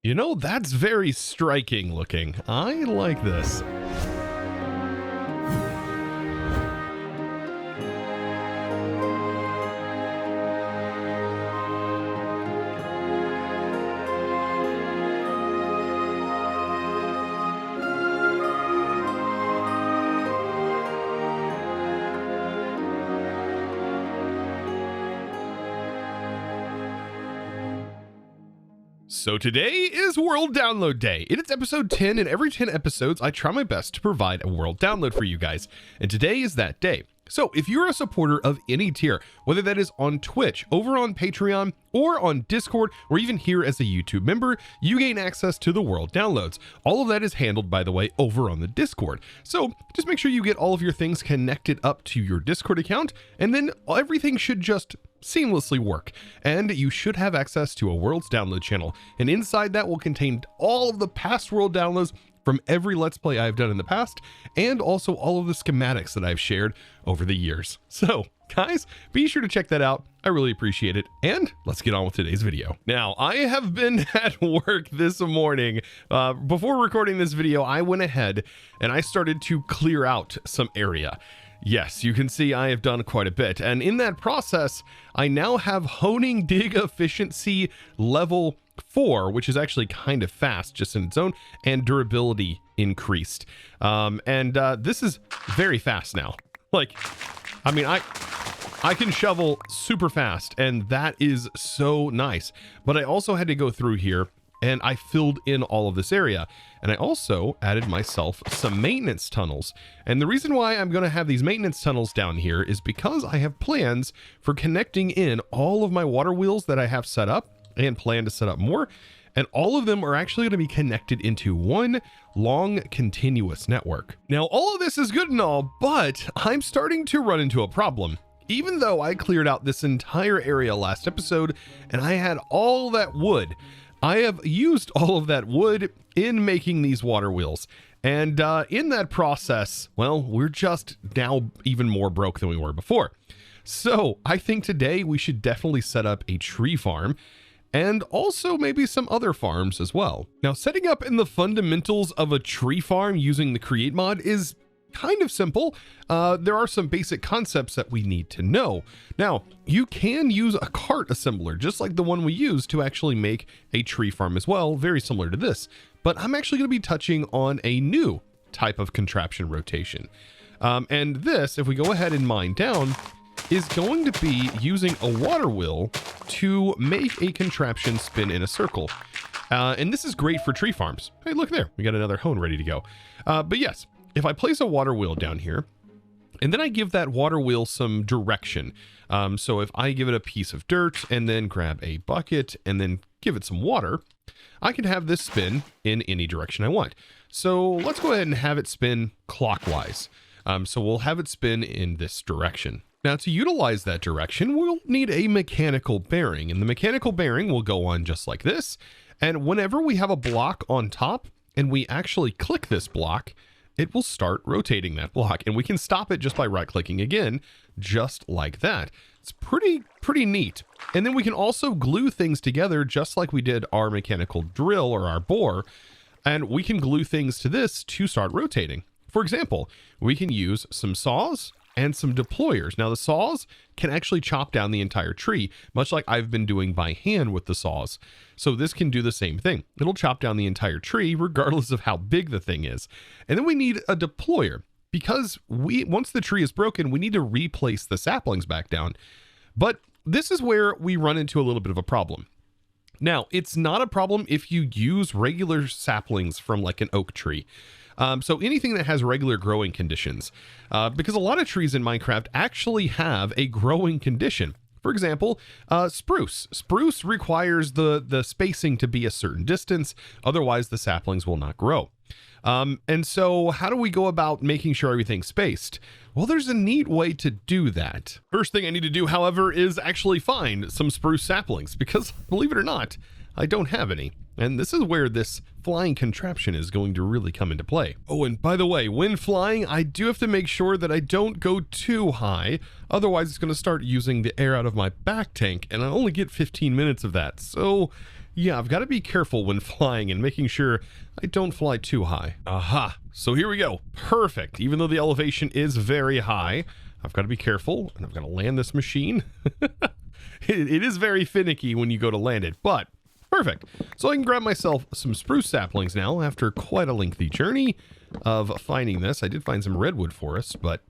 You know, that's very striking looking. I like this. So today is World Download Day. It is episode 10, and every 10 episodes, I try my best to provide a world download for you guys. And today is that day. So if you're a supporter of any tier, whether that is on Twitch, over on Patreon, or on Discord, or even here as a YouTube member, you gain access to the world downloads. All of that is handled, by the way, over on the Discord. So just make sure you get all of your things connected up to your Discord account, and then everything should just seamlessly work, and you should have access to a world's download channel, and inside that will contain all of the past world downloads from every Let's Play I've done in the past, and also all of the schematics that I've shared over the years. So guys, be sure to check that out. I really appreciate it, and let's get on with today's video. Now, I have been at work this morning. Before recording this video, I went ahead and I started to clear out some area. Yes, you can see I have done quite a bit, and in that process, I now have honing dig efficiency level 4, which is actually kind of fast just in its own, and durability increased. This is very fast now. Like, I mean, I can shovel super fast, and that is so nice. But I also had to go through here, and I filled in all of this area. And I also added myself some maintenance tunnels. And the reason why I'm going to have these maintenance tunnels down here is because I have plans for connecting in all of my water wheels that I have set up, and plan to set up more. And all of them are actually going to be connected into one long continuous network. Now, all of this is good and all, but I'm starting to run into a problem. Even though I cleared out this entire area last episode and I had all that wood, I have used all of that wood in making these water wheels. And in that process, well, we're just now even more broke than we were before. So I think today we should definitely set up a tree farm, and also maybe some other farms as well. Now, setting up in the fundamentals of a tree farm using the create mod is kind of simple. There are some basic concepts that we need to know. Now, you can use a cart assembler, just like the one we used to actually make a tree farm as well, very similar to this. But I'm actually going to be touching on a new type of contraption rotation. And this, if we go ahead and mine down, is going to be using a water wheel to make a contraption spin in a circle. And this is great for tree farms. Hey, look there, we got another hone ready to go. But yes, if I place a water wheel down here, and then I give that water wheel some direction. So if I give it a piece of dirt and then grab a bucket and then give it some water, I can have this spin in any direction I want. So let's go ahead and have it spin clockwise. So we'll have it spin in this direction. Now, to utilize that direction, we'll need a mechanical bearing, and the mechanical bearing will go on just like this. And whenever we have a block on top and we actually click this block, it will start rotating that block, and we can stop it just by right clicking again, just like that. It's pretty neat. And then we can also glue things together just like we did our mechanical drill or our bore, and we can glue things to this to start rotating. For example, we can use some saws and some deployers. Now, the saws can actually chop down the entire tree, much like I've been doing by hand with the saws. So this can do the same thing. It'll chop down the entire tree regardless of how big the thing is. And then we need a deployer, because once the tree is broken, we need to replace the saplings back down. But this is where we run into a little bit of a problem. Now, it's not a problem if you use regular saplings from like an oak tree. So anything that has regular growing conditions, because a lot of trees in Minecraft actually have a growing condition. For example, spruce. Spruce requires the spacing to be a certain distance, otherwise the saplings will not grow. And so how do we go about making sure everything's spaced? Well, there's a neat way to do that. First thing I need to do, however, is actually find some spruce saplings, because believe it or not, I don't have any. And this is where this flying contraption is going to really come into play. Oh, and by the way, when flying, I do have to make sure that I don't go too high. Otherwise, it's going to start using the air out of my back tank, and I only get 15 minutes of that. So Yeah, I've got to be careful when flying and making sure I don't fly too high. Aha. So here we go. Perfect. Even though the elevation is very high, I've got to be careful, and I've got to land this machine. It is very finicky when you go to land it, but perfect. So I can grab myself some spruce saplings now after quite a lengthy journey of finding this. I did find some redwood forests, but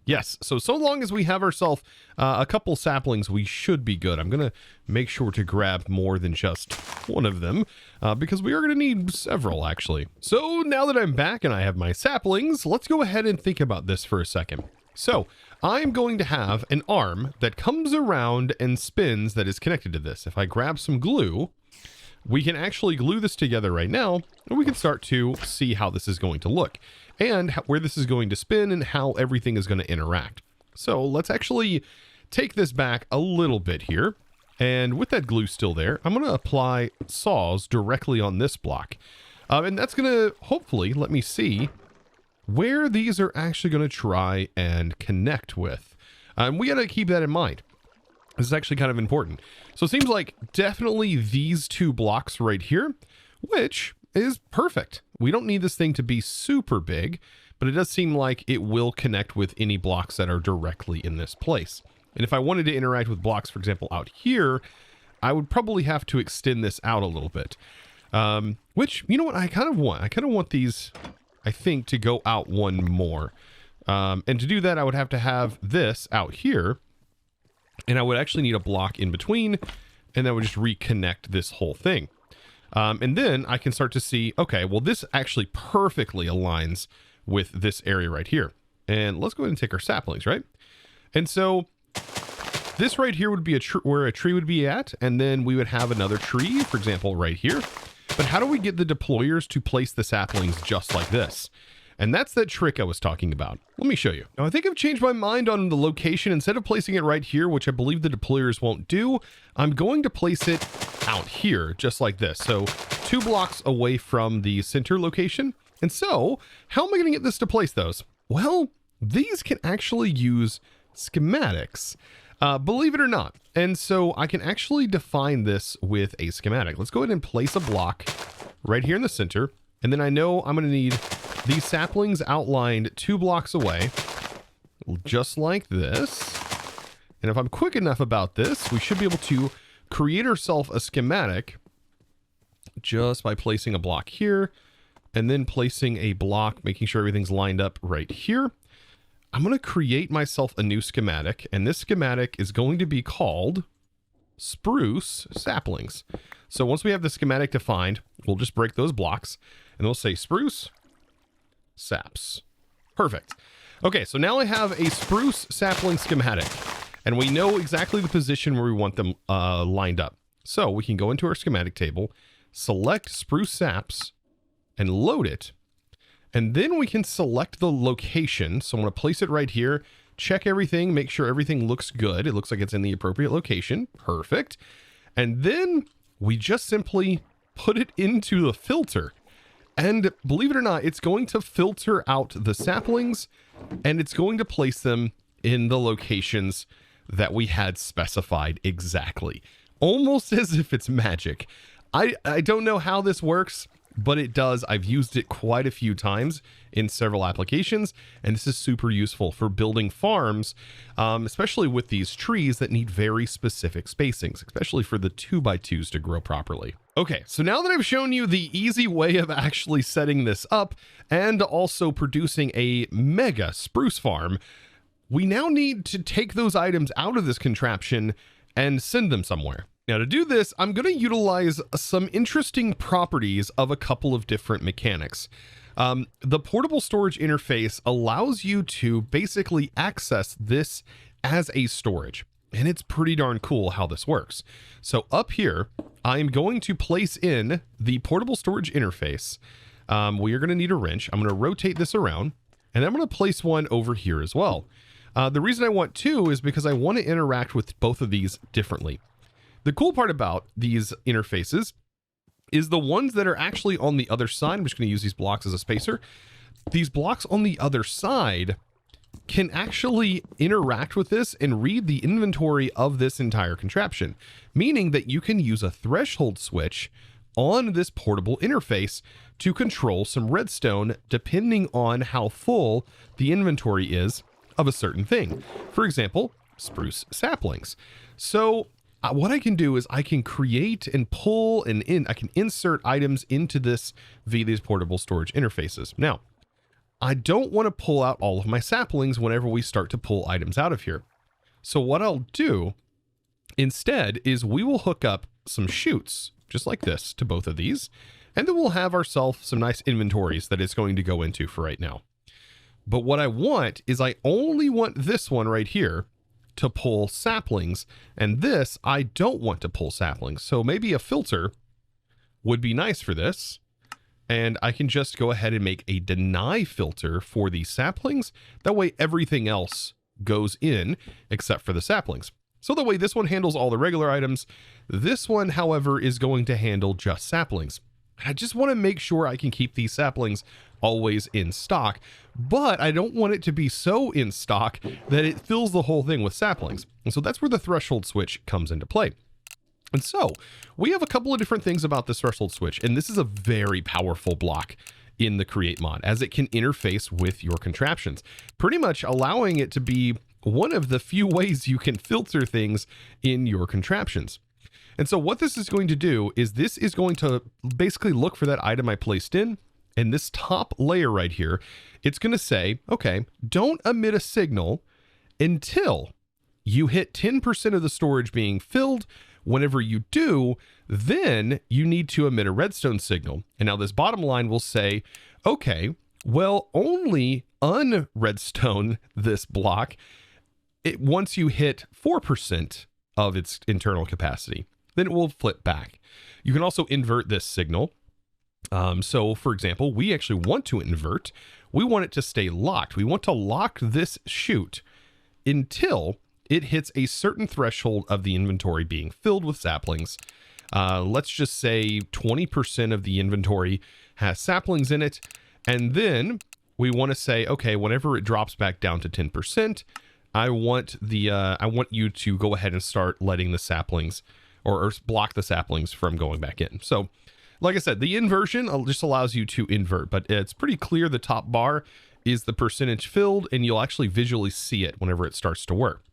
yes. So long as we have ourselves a couple saplings, we should be good. I'm going to make sure to grab more than just one of them because we are going to need several, actually. So now that I'm back and I have my saplings, let's go ahead and think about this for a second. So I'm going to have an arm that comes around and spins that is connected to this. If I grab some glue, we can actually glue this together right now, and we can start to see how this is going to look and where this is going to spin and how everything is going to interact. So let's actually take this back a little bit here. And with that glue still there, I'm going to apply saws directly on this block. And that's going to hopefully let me see where these are actually going to try and connect with. We got to keep that in mind. This is actually kind of important. So it seems like definitely these two blocks right here, which is perfect. We don't need this thing to be super big, but it does seem like it will connect with any blocks that are directly in this place. And if I wanted to interact with blocks, for example, out here, I would probably have to extend this out a little bit. Which, you know what, I kind of want these, I think, to go out one more. And to do that, I would have to have this out here. And I would actually need a block in between, and that would just reconnect this whole thing. And then I can start to see, okay, well, this actually perfectly aligns with this area right here. And let's go ahead and take our saplings, right? And so this right here would be where a tree would be at, and then we would have another tree, for example, right here. But how do we get the deployers to place the saplings just like this? And that's that trick I was talking about. Let me show you. Now, I think I've changed my mind on the location. Instead of placing it right here, which I believe the deployers won't do, I'm going to place it out here, just like this. So 2 blocks away from the center location. And so how am I going to get this to place those? Well, these can actually use schematics, believe it or not. And so I can actually define this with a schematic. Let's go ahead and place a block right here in the center. And then I know I'm going to need these saplings outlined 2 blocks away, just like this. And if I'm quick enough about this, we should be able to create ourselves a schematic just by placing a block here and then placing a block, making sure everything's lined up right here. I'm going to create myself a new schematic, and this schematic is going to be called spruce saplings. So once we have the schematic defined, we'll just break those blocks and we'll say spruce saps. Perfect. Okay, so now I have a spruce sapling schematic, and we know exactly the position where we want them lined up. So we can go into our schematic table, select spruce saps, and load it. And then we can select the location. So I'm going to place it right here, check everything, make sure everything looks good. It looks like it's in the appropriate location. Perfect. And then we just simply put it into the filter. And believe it or not, it's going to filter out the saplings, and it's going to place them in the locations that we had specified exactly. Almost as if it's magic. I don't know how this works, but it does. I've used it quite a few times in several applications, and this is super useful for building farms, especially with these trees that need very specific spacings, especially for the 2x2s to grow properly. Okay, so now that I've shown you the easy way of actually setting this up and also producing a mega spruce farm, we now need to take those items out of this contraption and send them somewhere. Now to do this, I'm going to utilize some interesting properties of a couple of different mechanics. The portable storage interface allows you to basically access this as a storage, and it's pretty darn cool how this works. So up here, I'm going to place in the portable storage interface. We are going to need a wrench. I'm going to rotate this around, and I'm going to place one over here as well. The reason I want 2 is because I want to interact with both of these differently. The cool part about these interfaces is the ones that are actually on the other side. I'm just going to use these blocks as a spacer. These blocks on the other side can actually interact with this and read the inventory of this entire contraption, meaning that you can use a threshold switch on this portable interface to control some redstone depending on how full the inventory is of a certain thing. For example, spruce saplings. So what I can do is I can create and pull and I can insert items into this via these portable storage interfaces. Now, I don't want to pull out all of my saplings whenever we start to pull items out of here. So what I'll do instead is we will hook up some chutes just like this to both of these, and then we'll have ourselves some nice inventories that it's going to go into for right now. But what I want is I only want this one right here to pull saplings, and this I don't want to pull saplings. So maybe a filter would be nice for this. And I can just go ahead and make a deny filter for the saplings. That way everything else goes in except for the saplings. So that way this one handles all the regular items. This one, however, is going to handle just saplings. I just want to make sure I can keep these saplings always in stock, but I don't want it to be so in stock that it fills the whole thing with saplings. And so that's where the threshold switch comes into play. And so we have a couple of different things about this threshold switch, and this is a very powerful block in the create mod as it can interface with your contraptions, pretty much allowing it to be one of the few ways you can filter things in your contraptions. And so what this is going to do is this is going to basically look for that item I placed in, and this top layer right here, it's going to say, okay, don't emit a signal until you hit 10% of the storage being filled. Whenever you do, then you need to emit a redstone signal. And now this bottom line will say, okay, well, only unredstone this block once you hit 4% of its internal capacity. Then it will flip back. You can also invert this signal. So for example, we actually want to invert. We want it to stay locked. We want to lock this chute until it hits a certain threshold of the inventory being filled with saplings. Let's just say 20% of the inventory has saplings in it. And then we want to say, okay, whenever it drops back down to 10%, I want you to go ahead and start letting the saplings or block the saplings from going back in. So like I said, the inversion just allows you to invert, but it's pretty clear the top bar is the percentage filled, and you'll actually visually see it whenever it starts to work.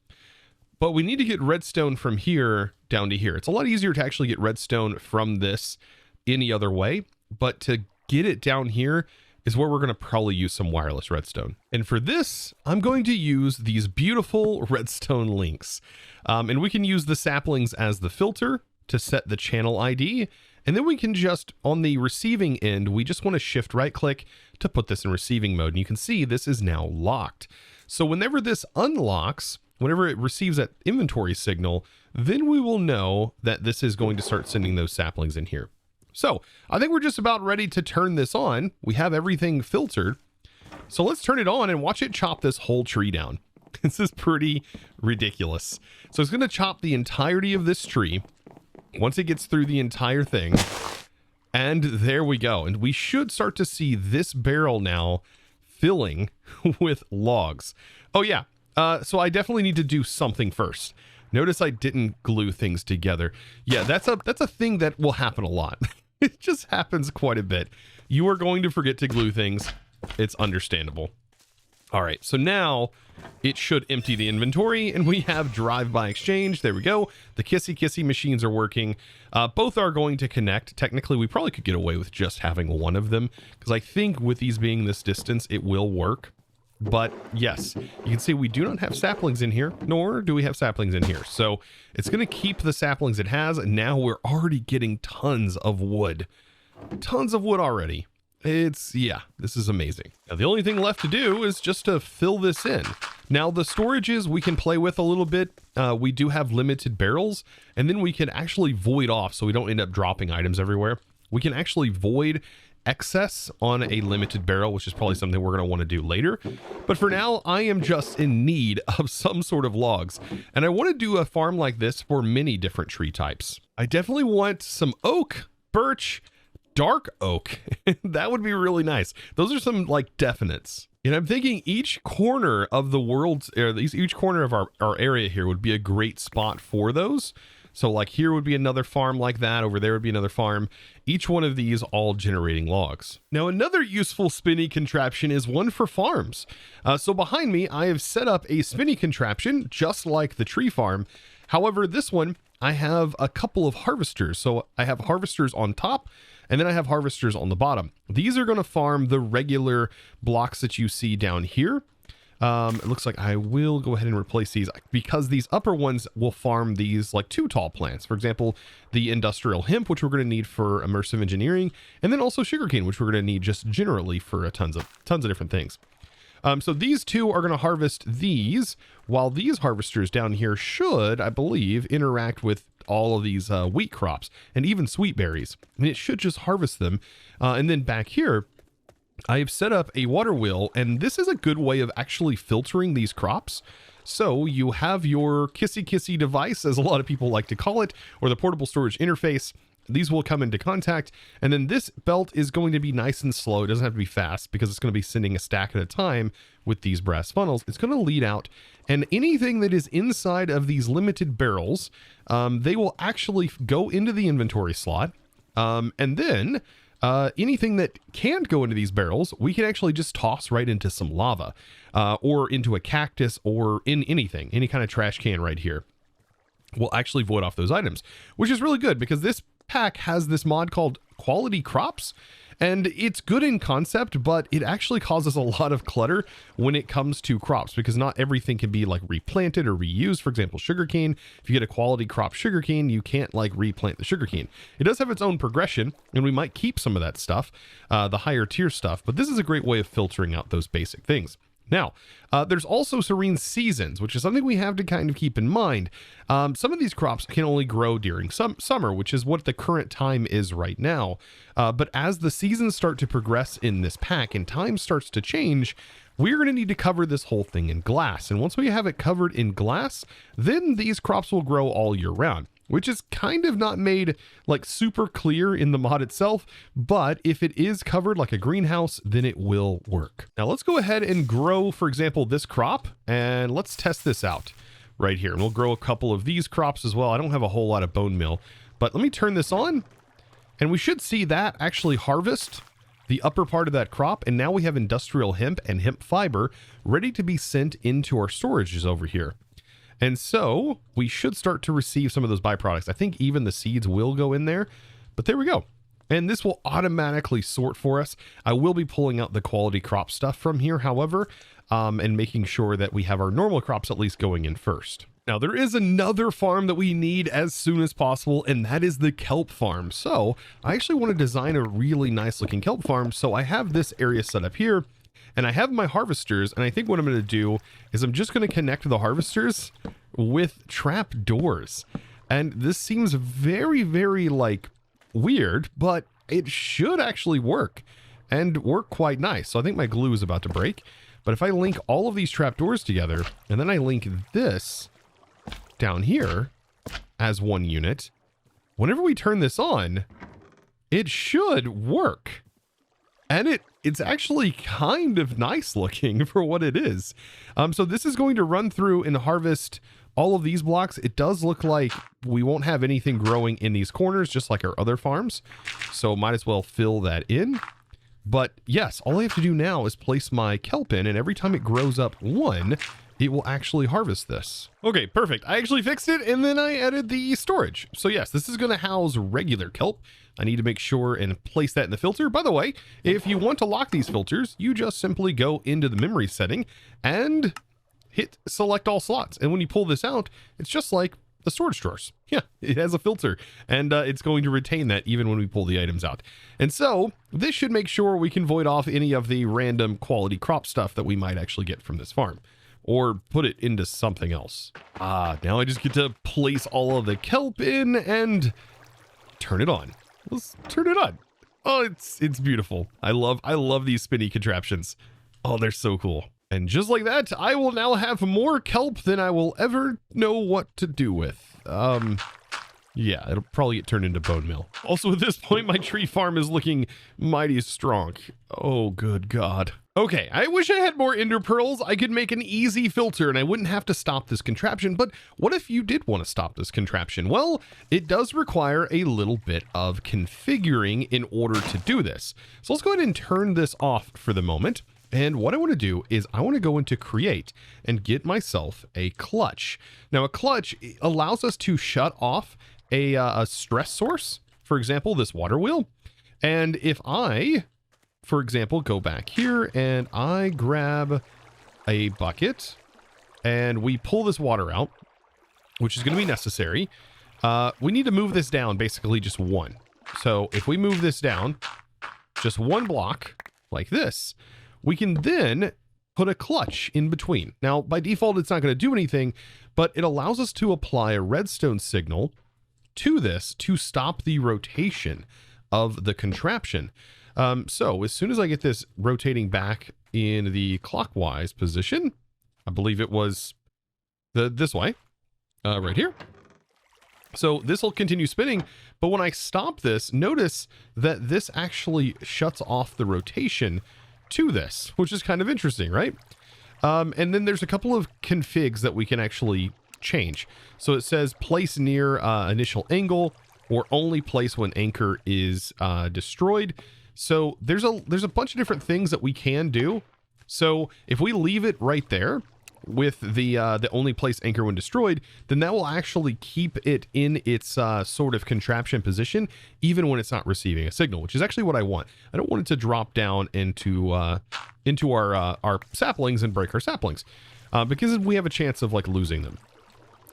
But we need to get redstone from here down to here. It's a lot easier to actually get redstone from this any other way, but to get it down here is where we're going to probably use some wireless redstone. And for this, I'm going to use these beautiful redstone links. And we can use the saplings as the filter to set the channel ID. And then we can just, on the receiving end, we just want to shift right click to put this in receiving mode. And you can see this is now locked. So whenever this unlocks, whenever it receives that inventory signal, then we will know that this is going to start sending those saplings in here. So I think we're just about ready to turn this on. We have everything filtered. So let's turn it on and watch it chop this whole tree down. This is pretty ridiculous. So it's going to chop the entirety of this tree once it gets through the entire thing. And there we go. And we should start to see this barrel now filling with logs. Oh yeah. So I definitely need to do something first. Notice I didn't glue things together. Yeah, that's a thing that will happen a lot. It just happens quite a bit. You are going to forget to glue things. It's understandable. All right, so now it should empty the inventory, and we have drive-by exchange. There we go. The kissy machines are working. Both are going to connect. Technically, we probably could get away with just having one of them, because I think with these being this distance, it will work. But yes, you can see we do not have saplings in here, nor do we have saplings in here. So it's going to keep the saplings it has, and now we're already getting tons of wood. Tons of wood already. Yeah, this is amazing. Now, the only thing left to do is just to fill this in. Now, the storages we can play with a little bit. We do have limited barrels, and then we can actually void off so we don't end up dropping items everywhere. We can actually void excess on a limited barrel, which is probably something we're going to want to do later. But for now, I am just in need of some sort of logs, and I want to do a farm like this for many different tree types. I definitely want some oak, birch, dark oak. That would be really nice. Those are some like definites. And I'm thinking each corner of the world's, or each corner of our area here would be a great spot for those. So like here would be another farm like that. Over there would be another farm. Each one of these all generating logs. Now another useful spinny contraption is one for farms. So behind me, I have set up a spinny contraption just like the tree farm. However, this one, I have a couple of harvesters. So I have harvesters on top, and then I have harvesters on the bottom. These are going to farm the regular blocks that you see down here. It looks like I will go ahead and replace these because these upper ones will farm these like 2 tall plants. For example, the industrial hemp, which we're going to need for immersive engineering, and then also sugarcane, which we're going to need just generally for tons of different things. So these 2 are going to harvest these, while these harvesters down here should, I believe, interact with all of these wheat crops and even sweet berries. And it should just harvest them. And then back here, I've set up a water wheel, and this is a good way of actually filtering these crops. So you have your kissy device, as a lot of people like to call it, or the portable storage interface. These will come into contact, and then this belt is going to be nice and slow. It doesn't have to be fast because it's going to be sending a stack at a time with these brass funnels. It's going to lead out, and anything that is inside of these limited barrels, they will actually go into the inventory slot. And then anything that can't go into these barrels, we can actually just toss right into some lava, or into a cactus, or in anything, any kind of trash can right here. We'll actually void off those items, which is really good because this pack has this mod called quality crops, and it's good in concept, but it actually causes a lot of clutter when it comes to crops because not everything can be like replanted or reused. For example, sugarcane, if you get a quality crop sugarcane, you can't like replant the sugarcane. It does have its own progression, and we might keep some of that stuff, the higher tier stuff, but this is a great way of filtering out those basic things. Now, there's also serene seasons, which is something we have to kind of keep in mind. Some of these crops can only grow during summer, which is what the current time is right now. But as the seasons start to progress in this pack and time starts to change, we're going to need to cover this whole thing in glass. And once we have it covered in glass, then these crops will grow all year round, which is kind of not made like super clear in the mod itself, but if it is covered like a greenhouse, then it will work. Now let's go ahead and grow, for example, this crop, and let's test this out right here. And we'll grow a couple of these crops as well. I don't have a whole lot of bone meal, but let me turn this on, and we should see that actually harvest the upper part of that crop. And now we have industrial hemp and hemp fiber ready to be sent into our storages over here. And so we should start to receive some of those byproducts. I think even the seeds will go in there, but there we go. And this will automatically sort for us. I will be pulling out the quality crop stuff from here, however, and making sure that we have our normal crops at least going in first. Now there is another farm that we need as soon as possible, and that is the kelp farm. So I actually want to design a really nice looking kelp farm. So I have this area set up here, and I have my harvesters, and I think what I'm going to do is I'm just going to connect the harvesters with trap doors. And this seems very, very like weird, but it should actually work and work quite nice. So I think my glue is about to break, but if I link all of these trap doors together, and then I link this down here as one unit, whenever we turn this on, it should work. And it's actually kind of nice looking for what it is. So this is going to run through and harvest all of these blocks. It does look like we won't have anything growing in these corners, just like our other farms. So might as well fill that in. But yes, all I have to do now is place my kelp in, and every time it grows up one, it will actually harvest this. Okay, perfect. I actually fixed it, and then I added the storage. So yes, this is going to house regular kelp. I need to make sure and place that in the filter. By the way, if you want to lock these filters, you just simply go into the memory setting and hit select all slots. And when you pull this out, it's just like the storage drawers. Yeah, it has a filter, and it's going to retain that even when we pull the items out. And so this should make sure we can void off any of the random quality crop stuff that we might actually get from this farm, or put it into something else. Now I just get to place all of the kelp in and turn it on. Let's turn it on. Oh, it's beautiful. I love these spinny contraptions. Oh, they're so cool. And just like that, I will now have more kelp than I will ever know what to do with. Yeah, it'll probably get turned into bone meal. Also, at this point, my tree farm is looking mighty strong. Oh, good God. Okay, I wish I had more ender pearls. I could make an easy filter and I wouldn't have to stop this contraption. But what if you did want to stop this contraption? Well, it does require a little bit of configuring in order to do this. So let's go ahead and turn this off for the moment. And what I want to do is I want to go into create and get myself a clutch. Now, a clutch allows us to shut off a stress source, for example, this water wheel. And if I, for example, go back here and I grab a bucket and we pull this water out, which is going to be necessary, we need to move this down basically just one. So if we move this down just one block like this, we can then put a clutch in between. Now, by default, it's not going to do anything, but it allows us to apply a redstone signal to this to stop the rotation of the contraption. So as soon as I get this rotating back in the clockwise position, I believe it was this way, right here. So this will continue spinning, but when I stop this, notice that this actually shuts off the rotation to this, which is kind of interesting, right? And then there's a couple of configs that we can actually change. So it says place near initial angle or only place when anchor is destroyed. So there's a bunch of different things that we can do. So if we leave it right there with the only place anchor when destroyed, then that will actually keep it in its sort of contraption position, even when it's not receiving a signal, which is actually what I want. I don't want it to drop down into our saplings and break our saplings, because we have a chance of like losing them.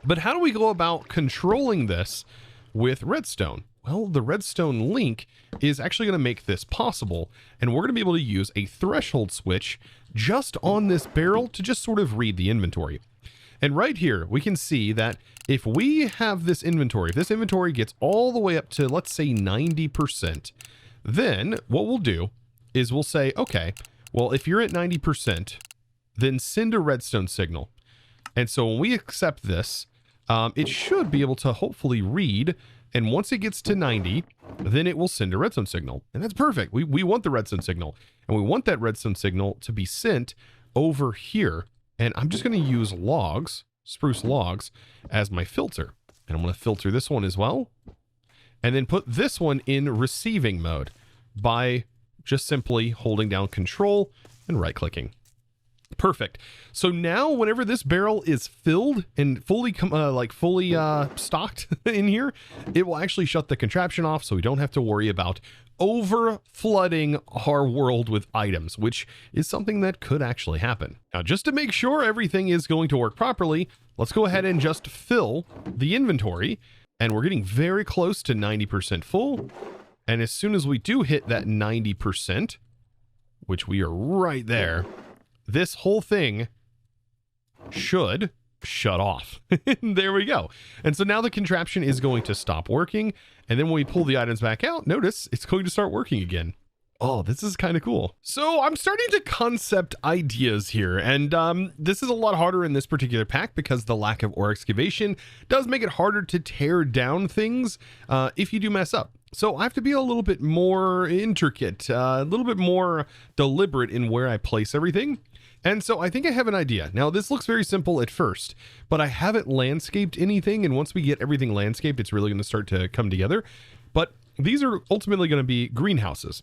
But how do we go about controlling this with redstone? Well, the redstone link is actually going to make this possible, and we're going to be able to use a threshold switch just on this barrel to just sort of read the inventory. And right here, we can see that if we have this inventory, if this inventory gets all the way up to, let's say 90%, then what we'll do is we'll say, okay, well, if you're at 90%, then send a redstone signal. And so when we accept this, it should be able to hopefully read. And once it gets to 90, then it will send a redstone signal. And that's perfect. We want the redstone signal. And we want that redstone signal to be sent over here. And I'm just going to use logs, spruce logs, as my filter. And I'm going to filter this one as well. And then put this one in receiving mode by just simply holding down Control and right-clicking. Perfect. So now whenever this barrel is filled and fully stocked in here, it will actually shut the contraption off, so we don't have to worry about over flooding our world with items, which is something that could actually happen. Now, just to make sure everything is going to work properly, let's go ahead and just fill the inventory, and we're getting very close to 90% full. And as soon as we do hit that 90%, which we are right there, this whole thing should shut off. There we go. And so now the contraption is going to stop working. And then when we pull the items back out, notice it's going to start working again. Oh, this is kind of cool. So I'm starting to concept ideas here. And this is a lot harder in this particular pack because the lack of ore excavation does make it harder to tear down things if you do mess up. So I have to be a little bit more intricate, a little bit more deliberate in where I place everything. And so I think I have an idea. Now, this looks very simple at first, but I haven't landscaped anything. And once we get everything landscaped, it's really going to start to come together. But these are ultimately going to be greenhouses.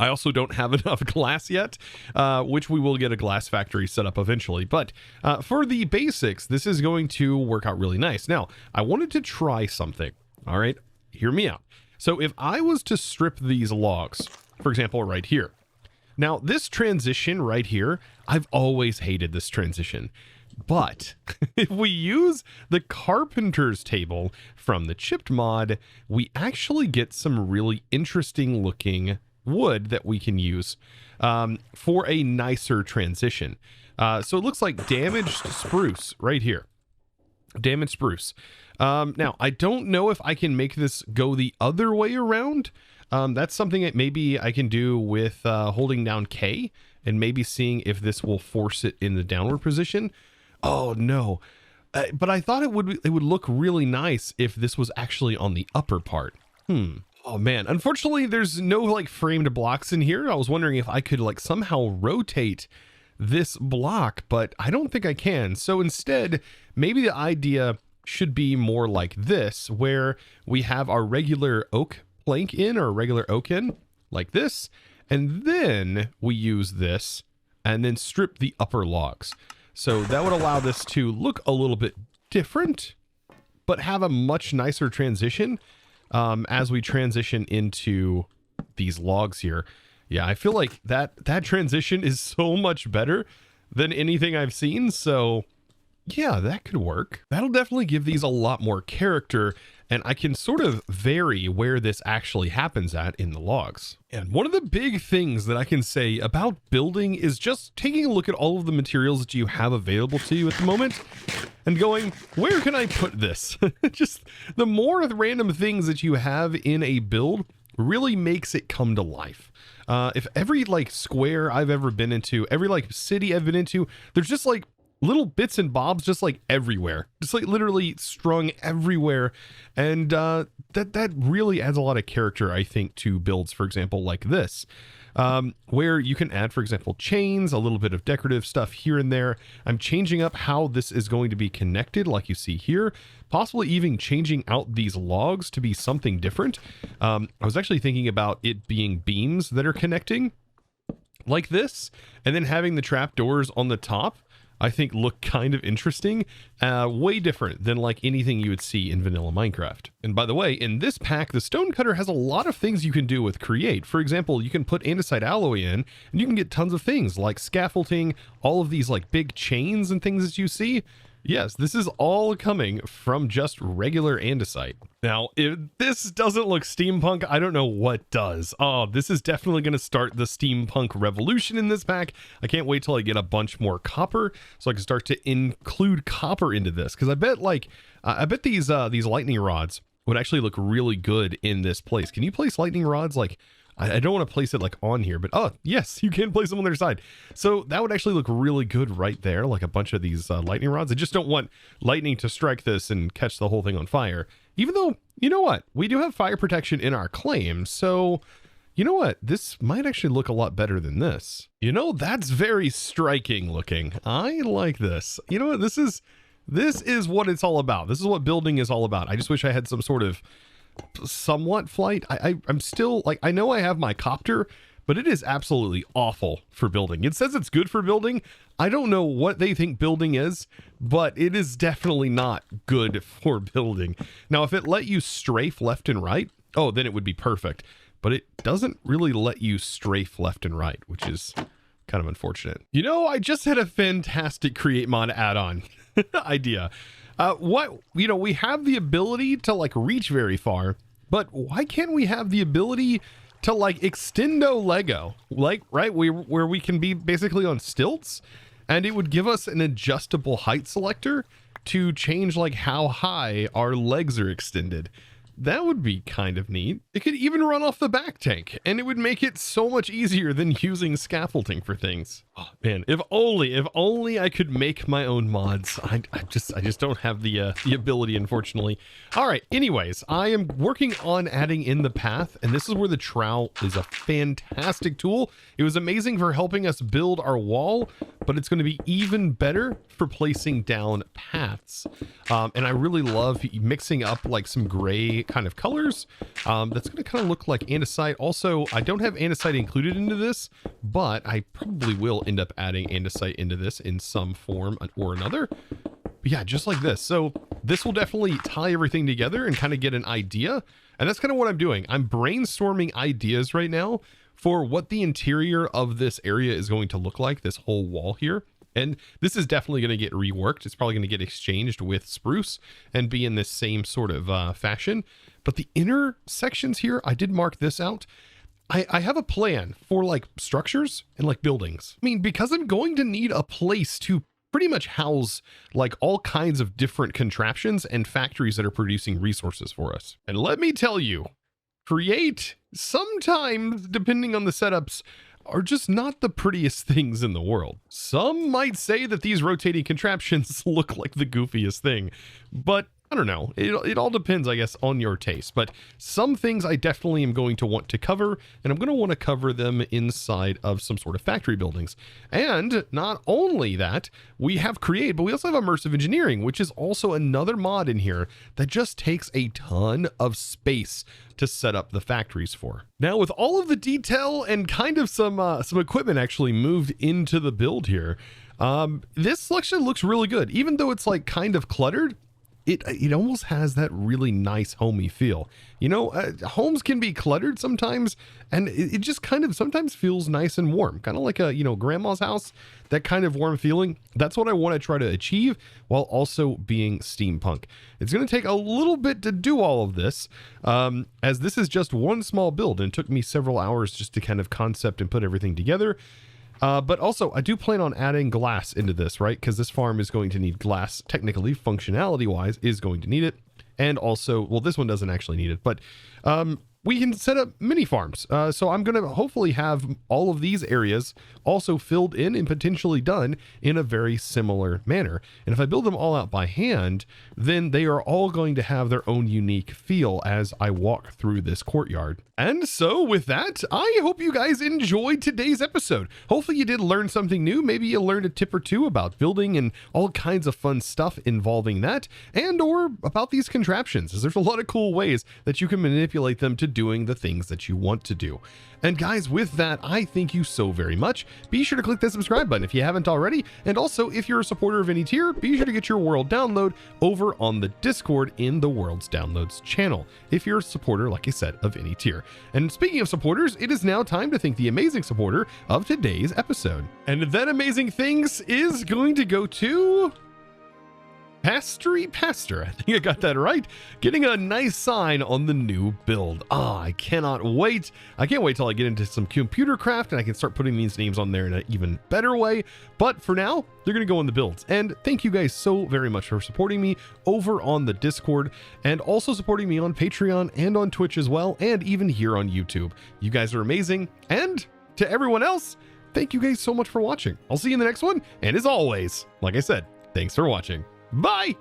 I also don't have enough glass yet, which we will get a glass factory set up eventually. But for the basics, this is going to work out really nice. Now, I wanted to try something. All right, hear me out. So if I was to strip these logs, for example, right here. Now, this transition right here, I've always hated this transition. But if we use the carpenter's table from the chipped mod, we actually get some really interesting looking wood that we can use for a nicer transition. So it looks like damaged spruce right here. Damaged spruce. Now, I don't know if I can make this go the other way around. That's something that maybe I can do with holding down K and maybe seeing if this will force it in the downward position. Oh no, But I thought it would look really nice if this was actually on the upper part. Oh man, unfortunately there's no like framed blocks in here. I was wondering if I could like somehow rotate this block, but I don't think I can. So instead, maybe the idea should be more like this, where we have our regular oak plank in, or regular oak in, like this, and then we use this and then strip the upper logs. So that would allow this to look a little bit different, but have a much nicer transition as we transition into these logs here. Yeah, I feel like that transition is so much better than anything I've seen. So yeah, that could work. That'll definitely give these a lot more character, and I can sort of vary where this actually happens at in the logs. And one of the big things that I can say about building is just taking a look at all of the materials that you have available to you at the moment and going, where can I put this? Just the more random things that you have in a build really makes it come to life. If every like square I've ever been into, every like city I've been into, there's just like little bits and bobs just like everywhere, just like literally strung everywhere. And that really adds a lot of character, I think, to builds, for example, like this, where you can add, for example, chains, a little bit of decorative stuff here and there. I'm changing up how this is going to be connected, like you see here, possibly even changing out these logs to be something different. I was actually thinking about it being beams that are connecting like this, and then having the trap doors on the top. I think look kind of interesting, way different than like anything you would see in vanilla Minecraft. And by the way, in this pack, the stone cutter has a lot of things you can do with create. For example, you can put andesite alloy in and you can get tons of things like scaffolding, all of these like big chains and things that you see. Yes, this is all coming from just regular andesite. Now, if this doesn't look steampunk, I don't know what does. Oh, this is definitely going to start the steampunk revolution in this pack. I can't wait till I get a bunch more copper so I can start to include copper into this. Because I bet like, I bet these lightning rods would actually look really good in this place. Can you place lightning rods like, I don't want to place it like on here, but oh yes, you can place them on their side. So that would actually look really good right there, like a bunch of these lightning rods. I just don't want lightning to strike this and catch the whole thing on fire. Even though, you know what, we do have fire protection in our claim, so you know what, this might actually look a lot better than this. You know, that's very striking looking. I like this. You know what, this is what it's all about. This is what building is all about. I just wish I had some sort of somewhat flight. I'm still like, I know I have my copter, but it is absolutely awful for building. It says it's good for building. I don't know what they think building is, but it is definitely not good for building. Now, if it let you strafe left and right, oh, then it would be perfect, but it doesn't really let you strafe left and right, which is kind of unfortunate. You know, I just had a fantastic create mod add-on idea. We have the ability to like reach very far, but why can't we have the ability to like extendo Lego, like, right, where we can be basically on stilts, and it would give us an adjustable height selector to change like how high our legs are extended. That would be kind of neat. It could even run off the back tank, and it would make it so much easier than using scaffolding for things. Oh man, if only I could make my own mods. I just don't have the ability, unfortunately. All right, anyways, I am working on adding in the path, and this is where the trowel is a fantastic tool. It was amazing for helping us build our wall, but it's going to be even better for placing down paths. And I really love mixing up like some gray kind of colors. That's going to kind of look like andesite. Also, I don't have andesite included into this, but I probably will end up adding andesite into this in some form or another. But yeah, just like this. So this will definitely tie everything together and kind of get an idea. And that's kind of what I'm doing. I'm brainstorming ideas right now for what the interior of this area is going to look like, this whole wall here. And this is definitely going to get reworked. It's probably going to get exchanged with spruce and be in this same sort of fashion. But the inner sections here, I did mark this out. I have a plan for like structures and like buildings. I mean, because I'm going to need a place to pretty much house like all kinds of different contraptions and factories that are producing resources for us. And let me tell you, create sometimes, depending on the setups, are just not the prettiest things in the world. Some might say that these rotating contraptions look like the goofiest thing, but I don't know. It all depends, I guess, on your taste. But some things I definitely am going to want to cover, and I'm going to want to cover them inside of some sort of factory buildings. And not only that, we have Create, but we also have Immersive Engineering, which is also another mod in here that just takes a ton of space to set up the factories for. Now, with all of the detail and kind of some equipment actually moved into the build here, this selection looks really good. Even though it's like kind of cluttered, it almost has that really nice homey feel. You know, homes can be cluttered sometimes, and it just kind of sometimes feels nice and warm, kind of like a, you know, grandma's house, that kind of warm feeling. That's what I want to try to achieve while also being steampunk. It's going to take a little bit to do all of this, as this is just one small build, and it took me several hours just to kind of concept and put everything together. But also, I do plan on adding glass into this, right? Because this farm is going to need glass, technically, functionality-wise, is going to need it. And also, well, this one doesn't actually need it, but we can set up mini farms. So I'm going to hopefully have all of these areas also filled in and potentially done in a very similar manner. And if I build them all out by hand, then they are all going to have their own unique feel as I walk through this courtyard. And so with that, I hope you guys enjoyed today's episode. Hopefully you did learn something new. Maybe you learned a tip or two about building and all kinds of fun stuff involving that, and or about these contraptions, as there's a lot of cool ways that you can manipulate them to doing the things that you want to do. And guys, with that, I thank you so very much. Be sure to click that subscribe button if you haven't already. And also, if you're a supporter of any tier, be sure to get your world download over on the Discord in the World's Downloads channel, if you're a supporter, like I said, of any tier. And speaking of supporters, it is now time to thank the amazing supporter of today's episode. And that amazing things is going to go to Pastory Pastor. I think I got that right. Getting a nice sign on the new build. I cannot wait. I can't wait till I get into some computer craft and I can start putting these names on there in an even better way. But for now, they're going to go in the builds. And thank you guys so very much for supporting me over on the Discord, and also supporting me on Patreon and on Twitch as well, and even here on YouTube. You guys are amazing. And to everyone else, thank you guys so much for watching. I'll see you in the next one. And as always, like I said, thanks for watching. Bye!